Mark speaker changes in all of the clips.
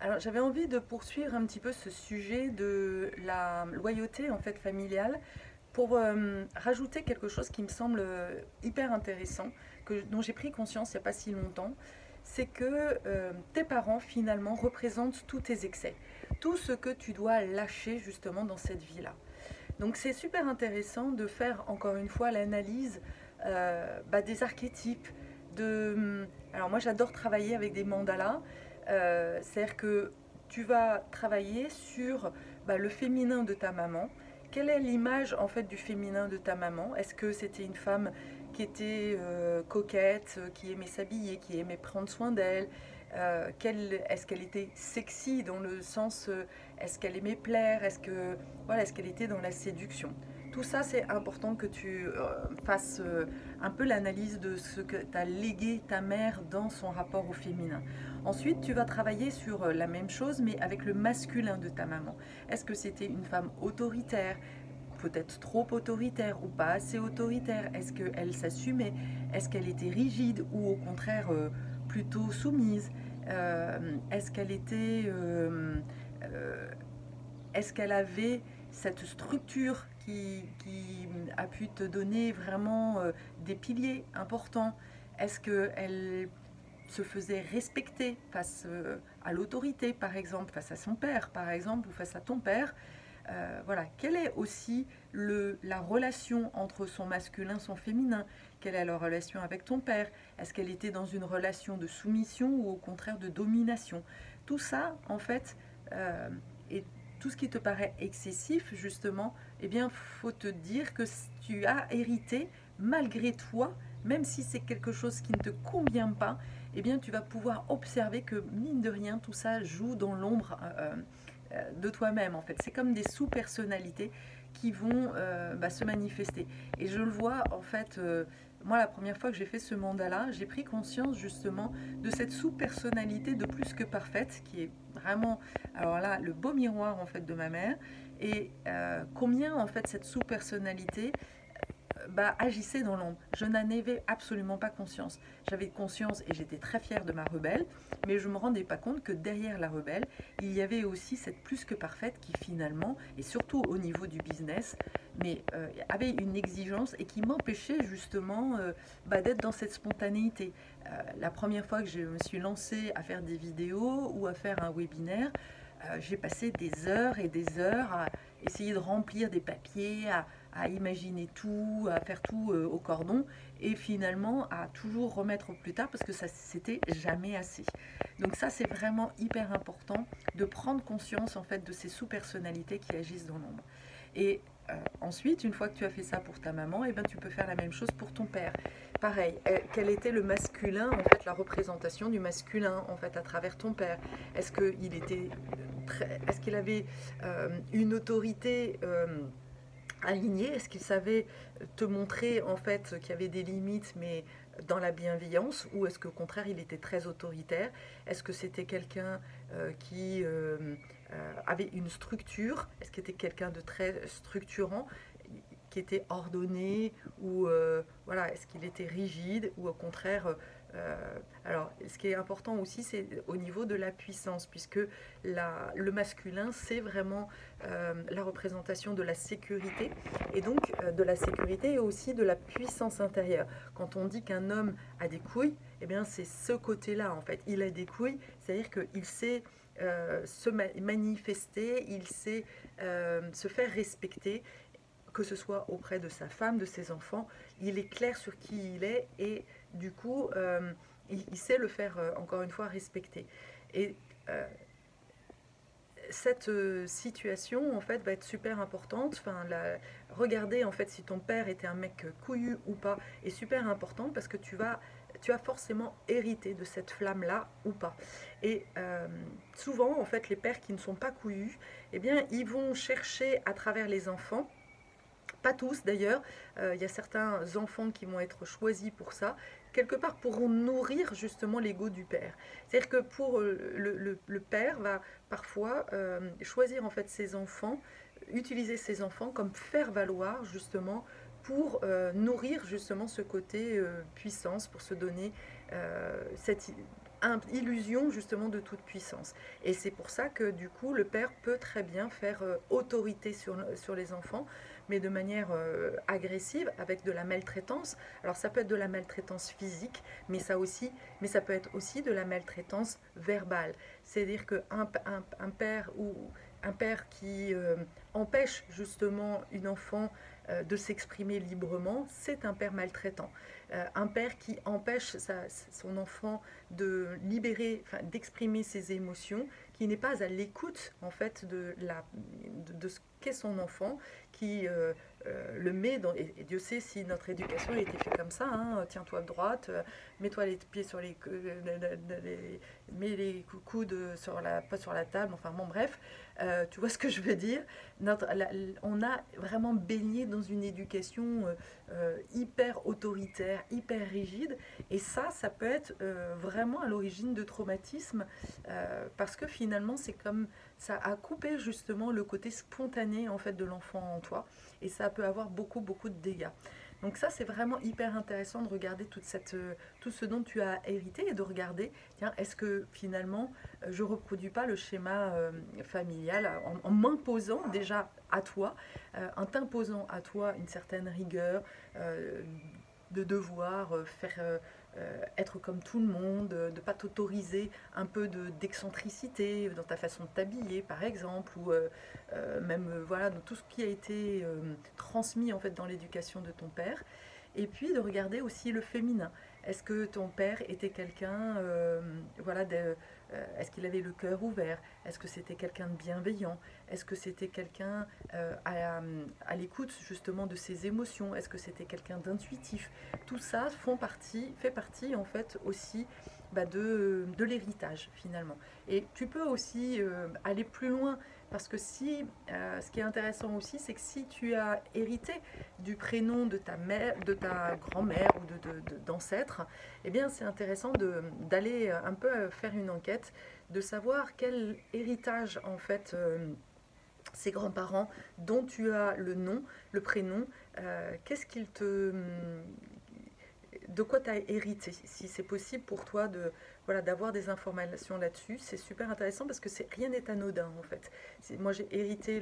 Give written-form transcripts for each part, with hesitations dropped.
Speaker 1: Alors j'avais envie de poursuivre un petit peu ce sujet de la loyauté en fait familiale pour rajouter quelque chose qui me semble hyper intéressant, dont j'ai pris conscience il n'y a pas si longtemps, c'est que tes parents finalement représentent tous tes excès, tout ce que tu dois lâcher justement dans cette vie-là. Donc c'est super intéressant de faire encore une fois l'analyse des archétypes. Alors moi j'adore travailler avec des mandalas, c'est-à-dire que tu vas travailler sur le féminin de ta maman. Quelle est l'image en fait du féminin de ta maman? Est-ce que c'était une femme qui était coquette, qui aimait s'habiller, qui aimait prendre soin d'elle? Est-ce qu'elle était sexy dans le sens, est-ce qu'elle aimait plaire? Est-ce qu'elle était dans la séduction? Tout ça, c'est important que tu fasses un peu l'analyse de ce que t'a légué ta mère dans son rapport au féminin. Ensuite, tu vas travailler sur la même chose, mais avec le masculin de ta maman. Est-ce que c'était une femme autoritaire, peut-être trop autoritaire ou pas assez autoritaire? Est-ce qu'elle s'assumait? Est-ce qu'elle était rigide ou au contraire plutôt soumise? Est-ce qu'elle était... est-ce qu'elle avait cette structure qui a pu te donner vraiment des piliers importants? Est-ce qu'elle se faisait respecter face à l'autorité, par exemple, face à son père, par exemple, ou face à ton père? Voilà. Quelle est aussi la relation entre son masculin, son féminin? Quelle est la relation avec ton père? Est-ce qu'elle était dans une relation de soumission ou au contraire de domination? Tout ça, en fait, et tout ce qui te paraît excessif, justement, eh bien, faut te dire que tu as hérité, malgré toi, même si c'est quelque chose qui ne te convient pas, eh bien, tu vas pouvoir observer que, mine de rien, tout ça joue dans l'ombre de toi-même, en fait. C'est comme des sous-personnalités qui vont se manifester. Et je le vois, en fait, moi, la première fois que j'ai fait ce mandat-là, j'ai pris conscience, justement, de cette sous-personnalité de plus que parfaite, qui est vraiment, alors là, le beau miroir, en fait, de ma mère, et combien, en fait, cette sous-personnalité agissait dans l'ombre. Je n'en avais absolument pas conscience. J'avais conscience et j'étais très fière de ma rebelle, mais je ne me rendais pas compte que derrière la rebelle, il y avait aussi cette plus que parfaite qui finalement, et surtout au niveau du business, avait une exigence et qui m'empêchait justement d'être dans cette spontanéité. La première fois que je me suis lancée à faire des vidéos ou à faire un webinaire, j'ai passé des heures et des heures à essayer de remplir des papiers, à imaginer tout, à faire tout au cordon, et finalement à toujours remettre au plus tard parce que ça c'était jamais assez. Donc ça c'est vraiment hyper important de prendre conscience en fait de ces sous-personnalités qui agissent dans l'ombre. Et ensuite, une fois que tu as fait ça pour ta maman, eh ben, tu peux faire la même chose pour ton père. Pareil, quel était le masculin, en fait, la représentation du masculin, en fait, à travers ton père? Est-ce qu'il avait une autorité alignée? Est-ce qu'il savait te montrer, en fait, qu'il y avait des limites, mais dans la bienveillance? Ou est-ce qu'au contraire, il était très autoritaire? Est-ce que c'était quelqu'un qui avait une structure? Est-ce qu'il était quelqu'un de très structurant, qui était ordonné? Ou voilà, est-ce qu'il était rigide? Ou au contraire... alors, ce qui est important aussi, c'est au niveau de la puissance, puisque le masculin, c'est vraiment la représentation de la sécurité, et donc de la sécurité et aussi de la puissance intérieure. Quand on dit qu'un homme a des couilles, eh bien c'est ce côté-là en fait. Il a des couilles, c'est-à-dire qu'il sait se manifester, il sait se faire respecter, que ce soit auprès de sa femme, de ses enfants. Il est clair sur qui il est et du coup, il sait le faire encore une fois respecter. Et cette situation en fait va être super importante. Regarder en fait si ton père était un mec couillu ou pas est super important parce que tu as forcément hérité de cette flamme là ou pas. Et souvent en fait les pères qui ne sont pas couillus, eh bien ils vont chercher à travers les enfants, pas tous d'ailleurs, il y a certains enfants qui vont être choisis pour ça, quelque part pour nourrir justement l'ego du père. C'est-à-dire que pour le père va parfois choisir en fait ses enfants, utiliser ses enfants comme faire valoir justement pour nourrir justement ce côté puissance, pour se donner cette illusion justement de toute puissance. Et c'est pour ça que du coup le père peut très bien faire autorité sur les enfants, mais de manière agressive, avec de la maltraitance. Alors ça peut être de la maltraitance physique, mais ça peut être aussi de la maltraitance verbale. C'est-à-dire qu'un père ou un père qui empêche justement une enfant de s'exprimer librement, c'est un père maltraitant. Un père qui empêche son enfant de libérer, enfin, d'exprimer ses émotions, qui n'est pas à l'écoute en fait de ce qu'est son enfant, qui le met dans... Et Dieu sait si notre éducation a été faite comme ça, hein, tiens-toi de droite, mets-toi les pieds sur mets les coudes pas sur la table, enfin bon bref, tu vois ce que je veux dire. On a vraiment baigné dans une éducation hyper autoritaire, hyper rigide, et ça peut être vraiment à l'origine de traumatismes, parce que finalement c'est comme ça a coupé justement le côté spontané en fait de l'enfant en toi, et ça peut avoir beaucoup de dégâts. Donc ça, c'est vraiment hyper intéressant de regarder tout ce dont tu as hérité, et de regarder, tiens, est-ce que finalement, je ne reproduis pas le schéma familial en m'imposant déjà à toi, en t'imposant à toi une certaine rigueur, de devoir être comme tout le monde, de ne pas t'autoriser un peu d'excentricité dans ta façon de t'habiller par exemple, ou même voilà, dans tout ce qui a été transmis en fait dans l'éducation de ton père. Et puis de regarder aussi le féminin. Est-ce que ton père était quelqu'un, voilà, est-ce qu'il avait le cœur ouvert? Est-ce que c'était quelqu'un de bienveillant? Est-ce que c'était quelqu'un à l'écoute justement de ses émotions? Est-ce que c'était quelqu'un d'intuitif? Tout ça fait partie en fait aussi de l'héritage finalement. Et tu peux aussi aller plus loin, parce que ce qui est intéressant aussi, c'est que si tu as hérité du prénom de ta mère, de ta grand-mère ou d'ancêtre, eh bien c'est intéressant d'aller un peu faire une enquête, de savoir quel héritage en fait ces grands-parents dont tu as le nom, le prénom, qu'est-ce qu'ils te de quoi tu as hérité, si c'est possible pour toi voilà, d'avoir des informations là-dessus. C'est super intéressant parce que rien n'est anodin en fait. Moi j'ai hérité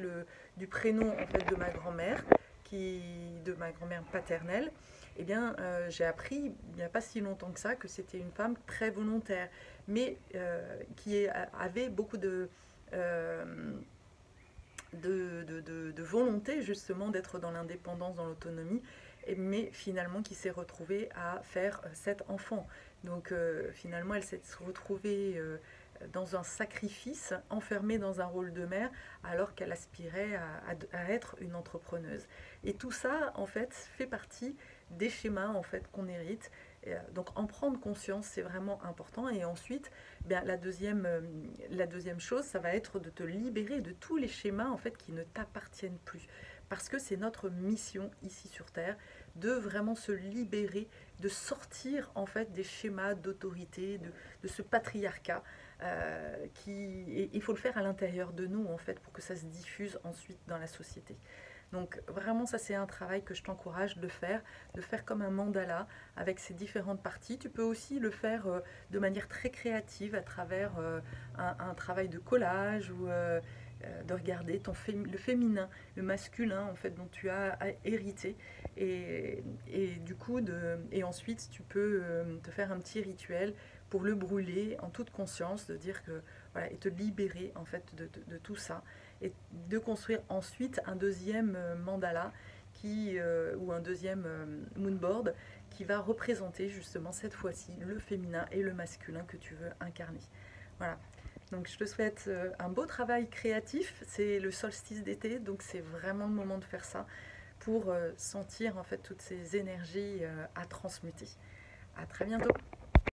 Speaker 1: du prénom en fait de ma grand-mère, de ma grand-mère paternelle. Eh bien j'ai appris il n'y a pas si longtemps que ça que c'était une femme très volontaire, mais qui avait beaucoup de volonté justement d'être dans l'indépendance, dans l'autonomie, mais finalement qui s'est retrouvée à faire 7 enfants. Donc finalement elle s'est retrouvée dans un sacrifice, enfermée dans un rôle de mère, alors qu'elle aspirait à être une entrepreneuse. Et tout ça en fait fait partie des schémas en fait qu'on hérite. Donc en prendre conscience, c'est vraiment important. Et ensuite, bien, la deuxième chose, ça va être de te libérer de tous les schémas en fait qui ne t'appartiennent plus. Parce que c'est notre mission ici sur Terre de vraiment se libérer, de sortir en fait des schémas d'autorité, de ce patriarcat. Et il faut le faire à l'intérieur de nous en fait pour que ça se diffuse ensuite dans la société. Donc vraiment ça c'est un travail que je t'encourage de faire comme un mandala avec ses différentes parties. Tu peux aussi le faire de manière très créative à travers un travail de collage, ou de regarder le féminin, le masculin en fait dont tu as hérité, et du coup et ensuite tu peux te faire un petit rituel pour le brûler en toute conscience, de dire que voilà, et te libérer en fait de tout ça, et de construire ensuite un deuxième mandala ou un deuxième moonboard qui va représenter justement cette fois-ci le féminin et le masculin que tu veux incarner. Voilà. Donc je te souhaite un beau travail créatif. C'est le solstice d'été, donc c'est vraiment le moment de faire ça pour sentir en fait toutes ces énergies à transmuter. À très bientôt.